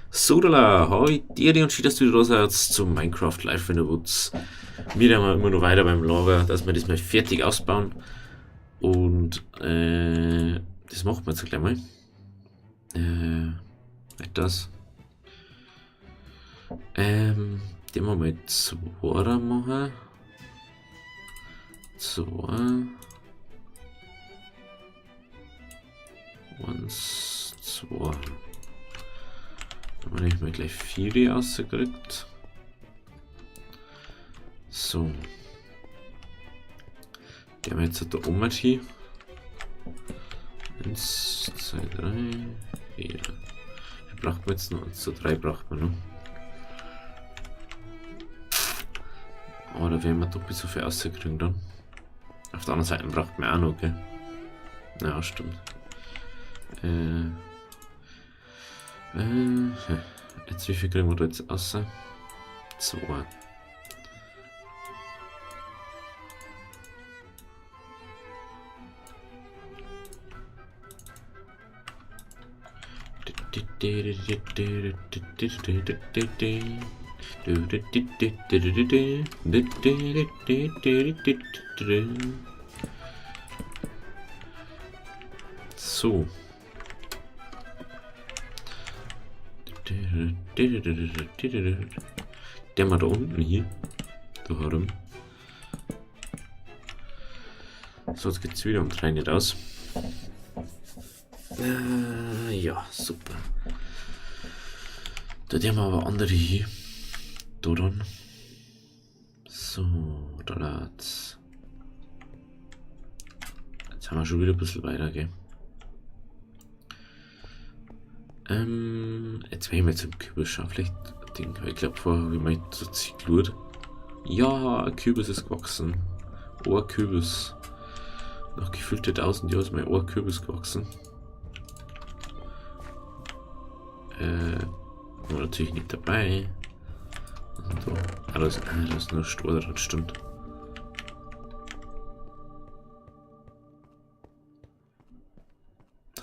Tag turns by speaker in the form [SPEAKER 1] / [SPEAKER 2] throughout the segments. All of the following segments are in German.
[SPEAKER 1] So, da hoi dir und schön, dass du wieder da seid zum Minecraft Live in the Woods. Wir haben immer noch weiter beim Lager, dass wir das mal fertig ausbauen. Und das machen wir jetzt gleich mal. Das. Den wir mal 2 machen. 2. 1, 2. Dann habe ich mal gleich 4 rausgekriegt. So. Die haben wir jetzt da oben hier. 1, 2, 3, 4. Wie braucht man jetzt noch? 1, 2, 3 braucht man noch. Aber da werden wir doch bis so viel rauskriegen dann. Auf der anderen Seite braucht man auch noch, gell? Ja, stimmt. Jetzt wie viel kriegen wir da jetzt raus? 2. So. Der mal da unten hier. Da herum. So, jetzt geht's wieder und rein nicht aus. Ja, super. Da haben wir aber andere hier. Da dann. So, da lad's. Jetzt haben wir schon wieder ein bisschen weiter, gell? Jetzt werden wir zum Kürbis schauen. Vielleicht Ding. Ich glaube, vorher habe ich mal so geschaut. Ja, ein Kürbis ist gewachsen. Oh, ein Kürbis. Nach gefühlte 1000 Jahren ist mein Ohrkürbis gewachsen. War natürlich nicht dabei. Also da, das ist nur Stroh dran, stimmt.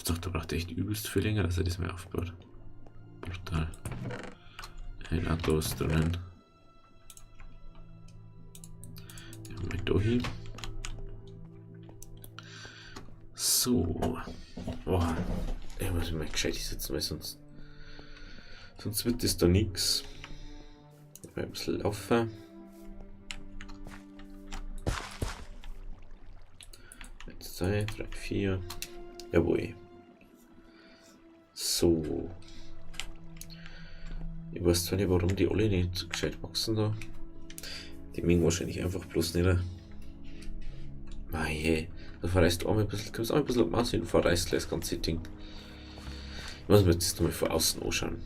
[SPEAKER 1] Doch, da braucht echt übelst viel länger, dass er das mehr aufbaut. Brutal. Ein Auto ist drinnen. Ja, mal da hin. So. Boah. Ich muss mal gescheit sitzen, weil sonst wird das da nix. Mal ein bisschen laufen. 1, 2, 3, 4. Jawohl. So. Ich weiß zwar nicht, warum die alle nicht gescheit wachsen da. Die mögen wahrscheinlich einfach bloß nicht. Mei, da verreißt du auch ein bisschen, kommst auch ein bisschen auf Maus hin und verreißt gleich das ganze Ding. Ich muss mir jetzt nochmal von außen anschauen,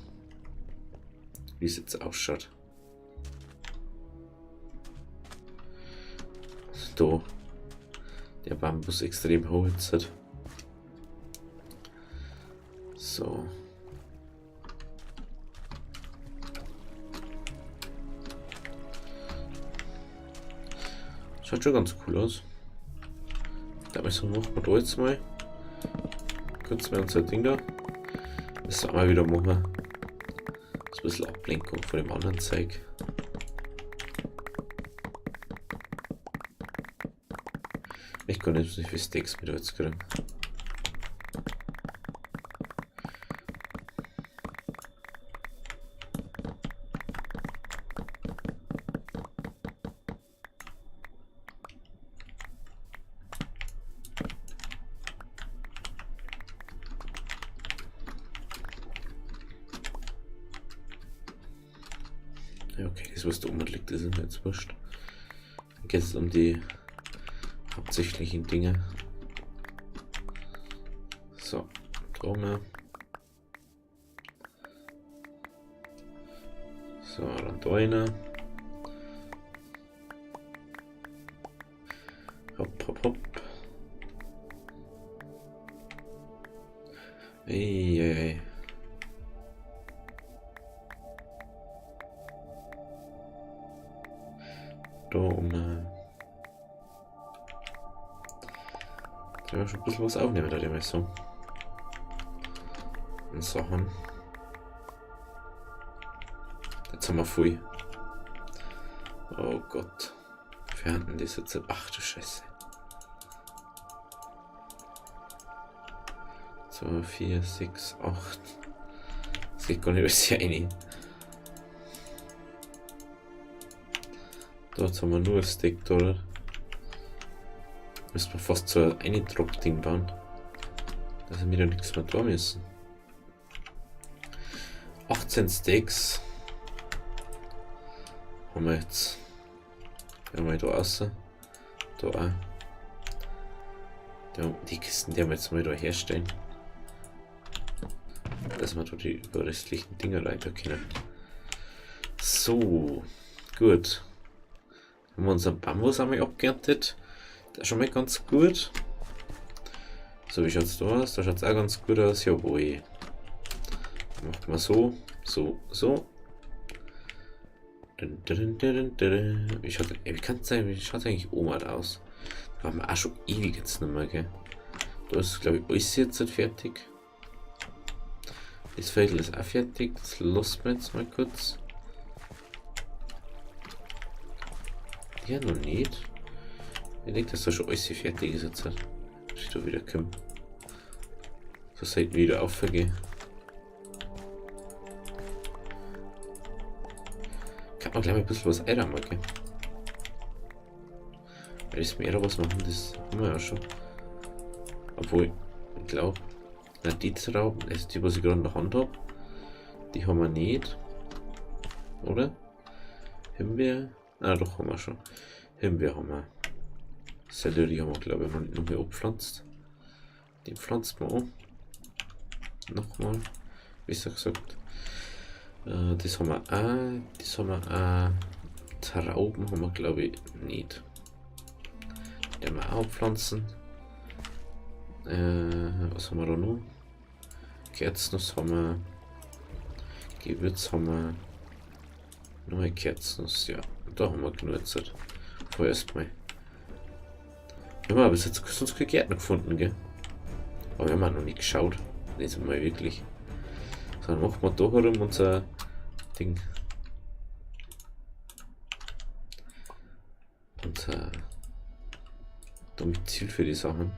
[SPEAKER 1] wie es jetzt ausschaut. Da, der Bambus extrem hoch jetzt hat. So. Schaut schon ganz cool aus. Dabei so machen wir da jetzt mal. Kurz mal unser Ding da. Das sollen wir wieder machen. Das ist ein bisschen Ablenkung von dem anderen Zeug. Ich kann jetzt nicht für Steaks mit jetzt kriegen. Ja, okay, das was da oben liegt, das ist mir jetzt wurscht. Dann geht es um die hauptsächlichen Dinge. So, da oben. So, dann da einer. Hopp, hopp, hopp. Ey. Da oben. Ja, schon ein bisschen was aufnehmen, da die Messung. Und Sachen. Jetzt haben wir voll. Oh Gott. Wir hatten das jetzt. Ach du Scheiße. 2, 4, 6, 8. Das geht gar nicht alles hier rein. Dort haben wir nur ein Stack da. Müssen wir fast so ein Drop-Ding bauen. Dass wir wieder nichts mehr da müssen. 18 Stacks. Haben wir jetzt. Haben wir da außen. Da auch. Die Kisten, die wir jetzt mal da herstellen. Dass wir da die überrestlichen Dinger rein können. So. Gut. Haben wir unseren Bambus einmal abgeerntet. Das ist schon mal ganz gut. So, wie schaut es da aus? Da schaut es auch ganz gut aus. Jawohl. Macht man so, so, so. Wie kann es sein? Wie schaut es eigentlich Oma aus? Da waren wir auch schon ewig jetzt nicht mehr, gell? Da ist, glaube ich, alles jetzt nicht fertig. Das Viertel ist auch fertig. Das lassen wir jetzt mal kurz. Ja, noch nicht. Ich denke, dass da schon alles fertig ist jetzt. Ich da wieder kommen. So seid wieder aufgehen. Kann man gleich mal ein bisschen was einräumen, gell? Weil das mehr was machen, das haben wir ja schon. Obwohl, ich glaube, die Trauben, also die, was ich gerade in der Hand habe, die haben wir nicht. Oder? Himbeer? Ah, doch, haben wir schon. Himbeer haben wir. Sellerie haben wir, glaube ich, noch mehr abgepflanzt. Den pflanzt man an. Nochmal, besser gesagt. Das haben wir auch. Das haben wir auch. Trauben haben wir, glaube ich, nicht. Die haben wir auch pflanzen. Was haben wir da noch? Kerzennuss haben wir. Gewürz haben wir. Neue Kerzennuss, ja. Da haben wir genug jetzt. Vorerst mal. Wir haben aber bis jetzt sonst keine Gärten gefunden, gell? Aber wir haben auch noch nicht geschaut. Nicht mal wirklich. So, dann machen wir da herum unser Ding. Unser Domizil für die Sachen.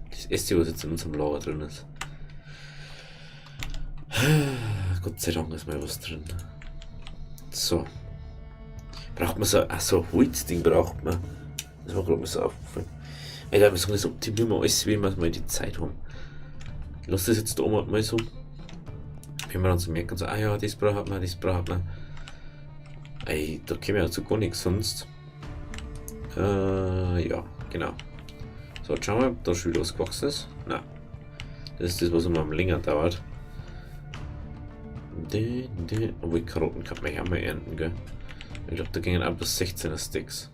[SPEAKER 1] Das erste, was jetzt in unserem Lager drin ist. Gott sei Dank ist mal was drin. So. Braucht man so, so ein Holzding braucht man. Das war gerade mal so aufgefallen. Alter, wir sagen, das optimieren wir alles, wie wir mal die Zeit haben. Lass das jetzt da oben mal so. Wenn wir dann so merken, so, ah ja, das braucht man, das braucht man. Ey, da käme ja zu gar nichts sonst. Ja, genau. So, jetzt schauen wir, ob da schon wieder was gewachsen ist. Nein. Das ist das, was immer am länger dauert. Obwohl, Karotten kann man ja mal ernten, gell? Ich glaube, da gingen auch bis 16er Sticks.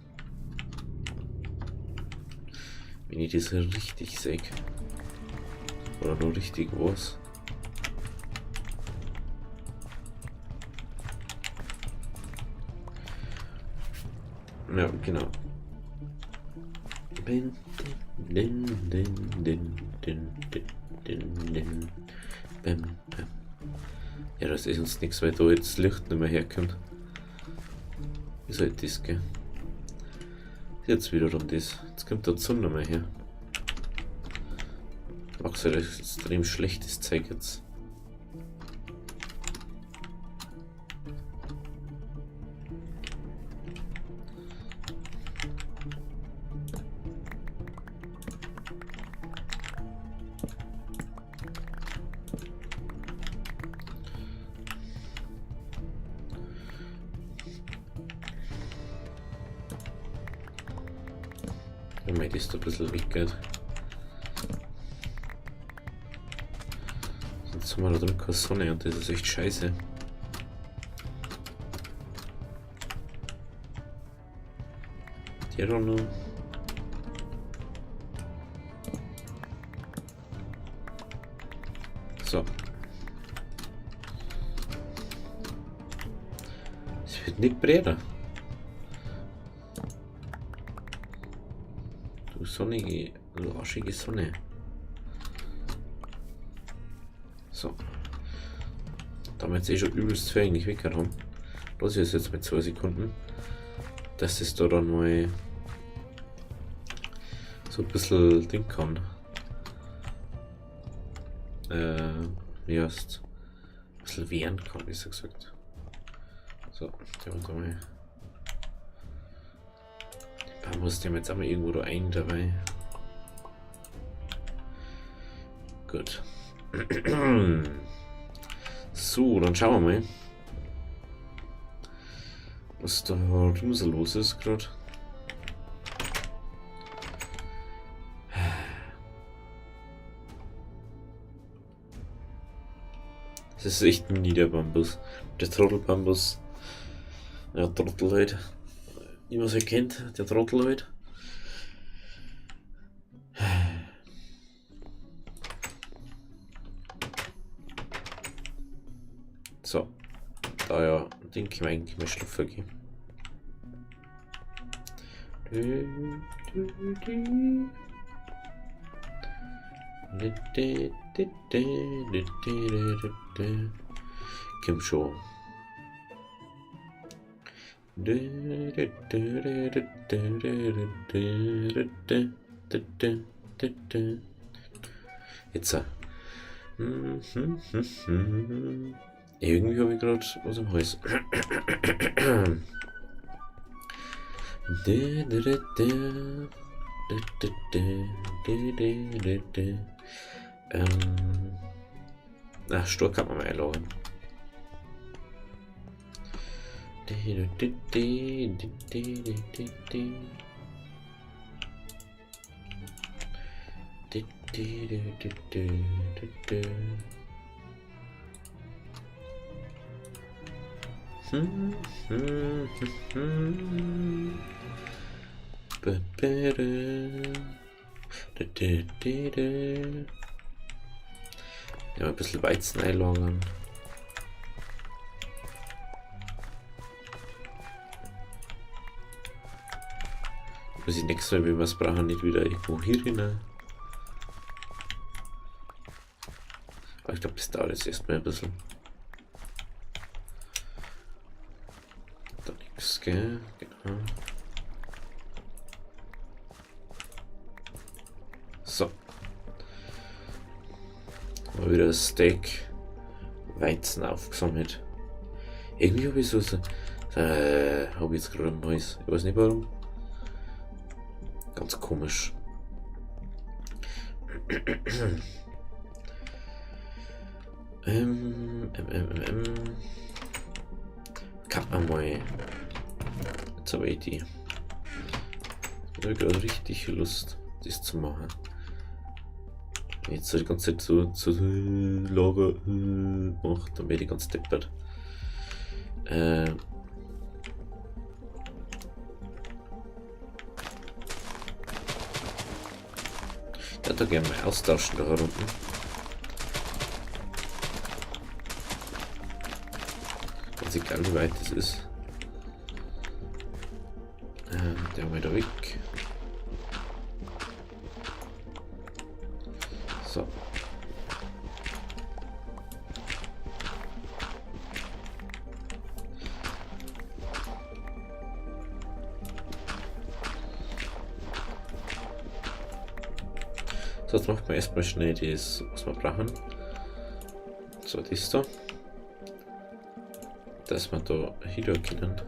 [SPEAKER 1] Wenn ich das richtig sehe. Oder nur richtig was. Ja, genau. Ja, das ist uns nichts, weil da jetzt das Licht nicht mehr herkommt. Wie soll das gehen? Jetzt wiederum das. Jetzt kommt der Sonne nicht mehr her. Ach so, das ist extrem schlechtes Zeug jetzt. Damit ist da ein bisschen weggeht. Sonst haben wir da drin keine Sonne und das ist echt scheiße. Die da noch. So. Es wird nicht breiter. Du sonnige Also arschige Sonne. So. Da wir jetzt eh schon übelst viel eigentlich weg haben, lasse ich es jetzt mit 2 Sekunden, dass es da dann mal so ein bisschen Ding kann. Wie heißt ein bisschen wehren kann, besser gesagt. So, der und einmal. Da muss dem jetzt einmal irgendwo da ein dabei. Gut. So, dann schauen wir mal, was da drüben so los ist gerade. Das ist echt ein Niederbambus. Der Trottelbambus. Ja, Trottel halt. Wie man es halt kennt, der Trottel halt. So. Da ja, den können wir eigentlich mal schlüpfen gehen. Komm schon. Jetzt. Irgendwie habe ich gerade was am Hals. Stur kann man mal einloggen. Ja, ein bisschen Weizen einlagern. Muss ich nächstes Mal, wenn wir es brauchen, nicht wieder irgendwo hier hin. Aber ich glaube, das dauert jetzt erstmal ein bisschen. Da nichts, gell? Genau. So. Mal wieder ein Steak Weizen aufgesammelt. Irgendwie habe ich so habe ich jetzt gerade am Hals. Ich weiß nicht warum. Ganz komisch. Kann man mal. Jetzt habe ich die. Ich habe gerade richtig Lust, das zu machen. Jetzt die ganze Zeit so Lager macht, dann werde ich ganz deppert. Ich würde da gerne mal austauschen da unten. Ganz egal wie weit das ist. Der mal da weg. So. So, jetzt macht man erstmal schnell das, was wir brauchen. So, das da. Dass wir da hier können.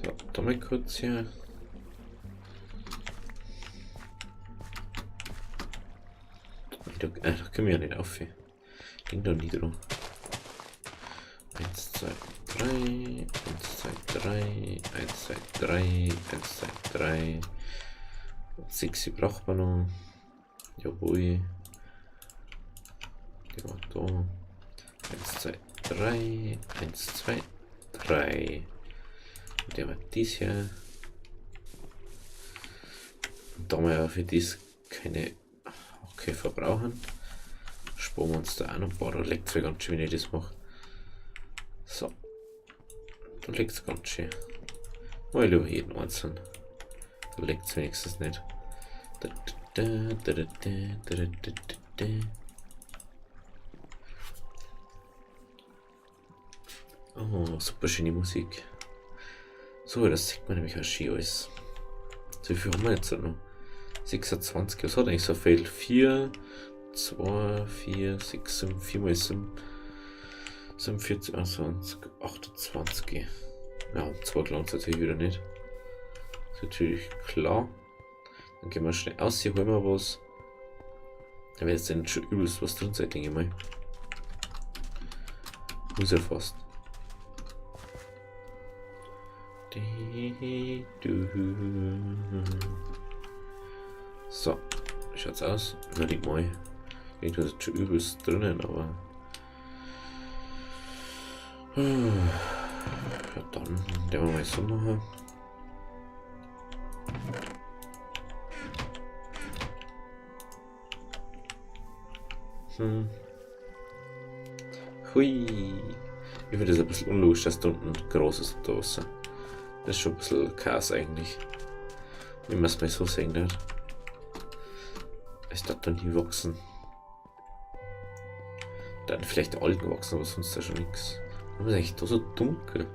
[SPEAKER 1] So, da mal kurz hier. Da können wir ja nicht auf. Ging da nie drum. 1, 2, 3, 1, 2, 3, 1, 2, 3, 1, 2, 3. 6 braucht man noch. Jawohl. Der war da. 1, 2, 3, 1, 2, 3. Der war dies hier. Und da haben wir ja für dies keine. Okay, verbrauchen. Sparen wir uns da auch noch ein paar. Da leckt es ganz schön, wenn ich das mache. So. Da leckt es ganz schön. Mal lieber jeden einzeln. Da leckt es wenigstens nicht. Oh, super schöne Musik. So, das sieht man nämlich auch schön alles. So wie viel haben wir jetzt noch? 26. Was hat eigentlich so viel? 4, 2, 4, 6, 7, 4 mal 7. 47, 21, 28. Ja, 2 lohnt es natürlich wieder nicht. Ist natürlich klar. Dann gehen wir schnell aus, hier holen wir was. Da wird jetzt dann schon übelst was drin sein, denke ich mal. Muss ja fast. So, schaut's aus. Na, die mal. Irgendwas ist schon übelst drinnen, aber. Ja, dann, der wir mal so machen. Hui. Ich finde das ein bisschen unlogisch, dass da unten groß ist und da außen. Das ist schon ein bisschen Chaos eigentlich. Wie man es mal so sehen wird. Es darf dann nie wachsen. Dann vielleicht Algen wachsen, aber sonst ja schon nichts. Warum ist eigentlich da so dunkel?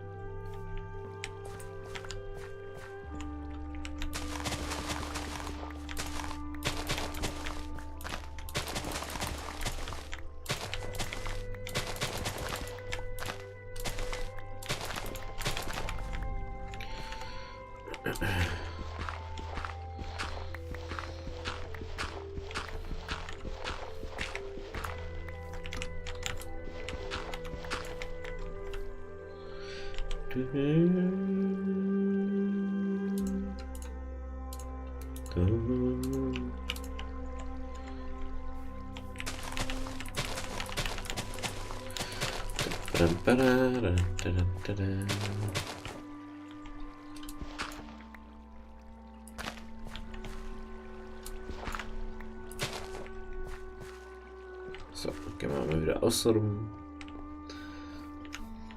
[SPEAKER 1] So, gehen wir mal wieder außen rum.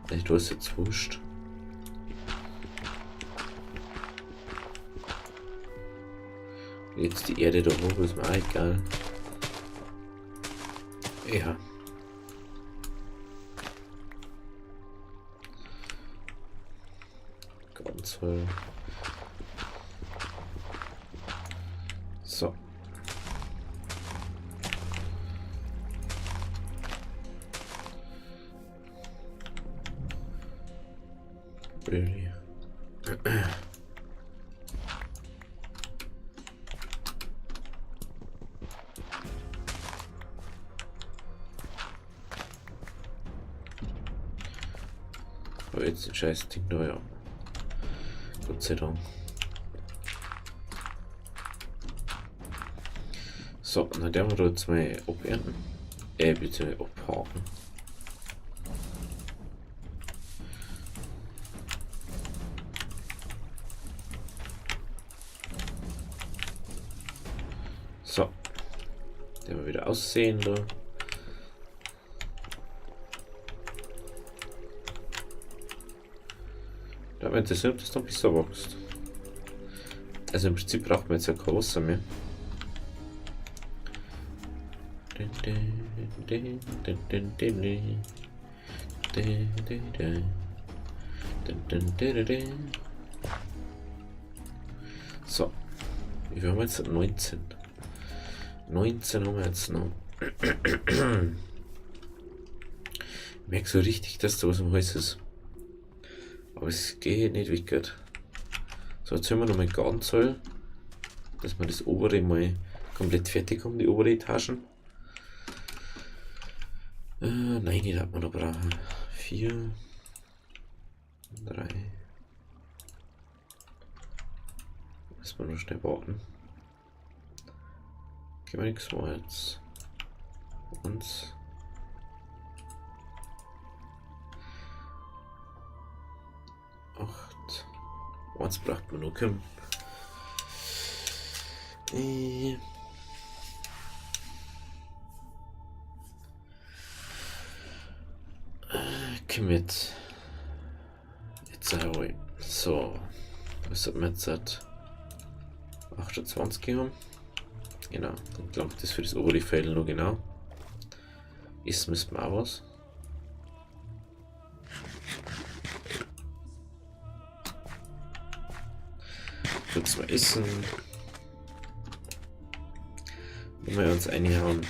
[SPEAKER 1] Ich weiß jetzt wurscht. Jetzt die Erde da hoch, ist mir auch egal. Ja. Ganz toll. So. Really? Aber jetzt ein scheiß Ding da, ja. Gott sei Dank. So, dann werden wir da jetzt mal abernten. Bitte abhaken. So. Den wir wieder aussehen da. Da wird es nicht, dass da ein bisschen wächst. Also im Prinzip braucht man jetzt ja kein Wasser mehr. So. Wie viel haben wir jetzt? 19. 19 haben wir jetzt noch. Ich merke so richtig, dass da was im Hals ist. Aber es geht nicht wirklich. So, jetzt haben wir nochmal ganz Zahl, dass wir das obere mal komplett fertig haben, die obere Etagen. Nein, die hat man noch brauchen. 4, 3. Müssen wir noch schnell warten. Gehen wir nichts mehr jetzt. Und 8. Eins braucht man noch. Commit. Jetzt habe so. Was hat man jetzt? 28 haben. Genau, dann langt das für das obere Feld noch genau. Ist müssen wir auch was. Kurz mal essen. Wenn wir uns reinhauen.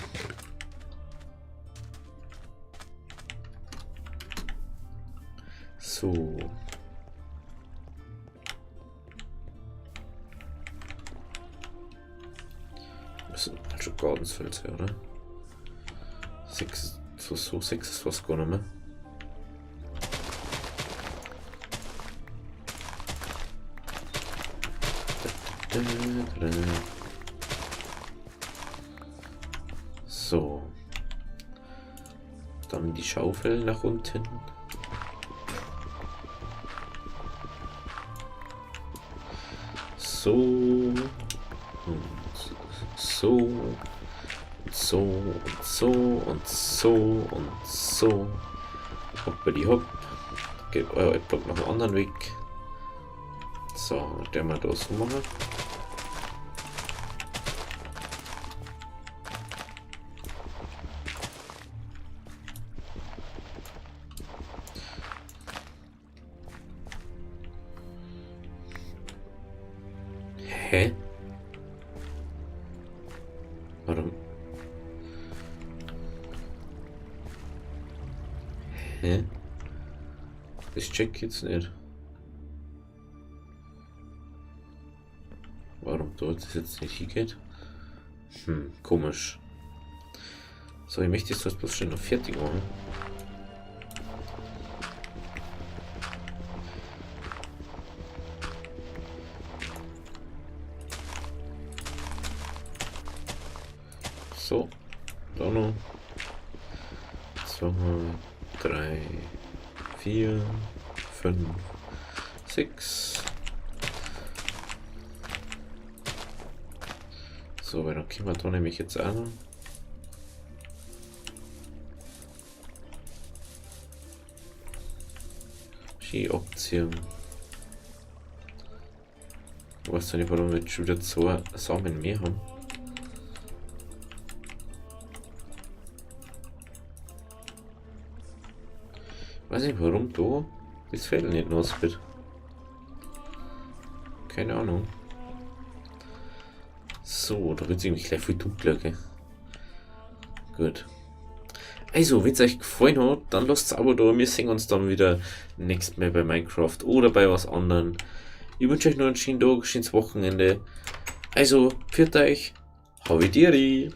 [SPEAKER 1] So. Müssen schon Gardensfeld sein, oder? 6, so 6 ist was gar nicht mehr. So. Dann die Schaufel nach unten. So. Und so. Und so. Und so. Und so. Und so. Hoppidi hopp. Geht euer Block noch einen anderen Weg. So, der mal da so machen. Hä? Warum? Hä? Das check ich jetzt nicht. Warum dort das jetzt nicht hingeht? Komisch. So, ich möchte jetzt das bloß schon noch fertig machen. So, da noch 2, 3, 4, 5, 6. So, weil dann können wir da nämlich jetzt auch noch. Ski-Option. Ich weiß nicht, warum wir jetzt schon wieder 2 Samen mehr haben. Ich weiß nicht, warum da das Feld nicht nass wird. Keine Ahnung. So, da wird es irgendwie gleich viel dunkler, gell? Gut. Also, wenn es euch gefallen hat, dann lasst es ein Abo da. Wir sehen uns dann wieder nächstes Mal bei Minecraft oder bei was anderem. Ich wünsche euch noch einen schönen Tag, schönes Wochenende. Also, pfiat euch. Havidiri.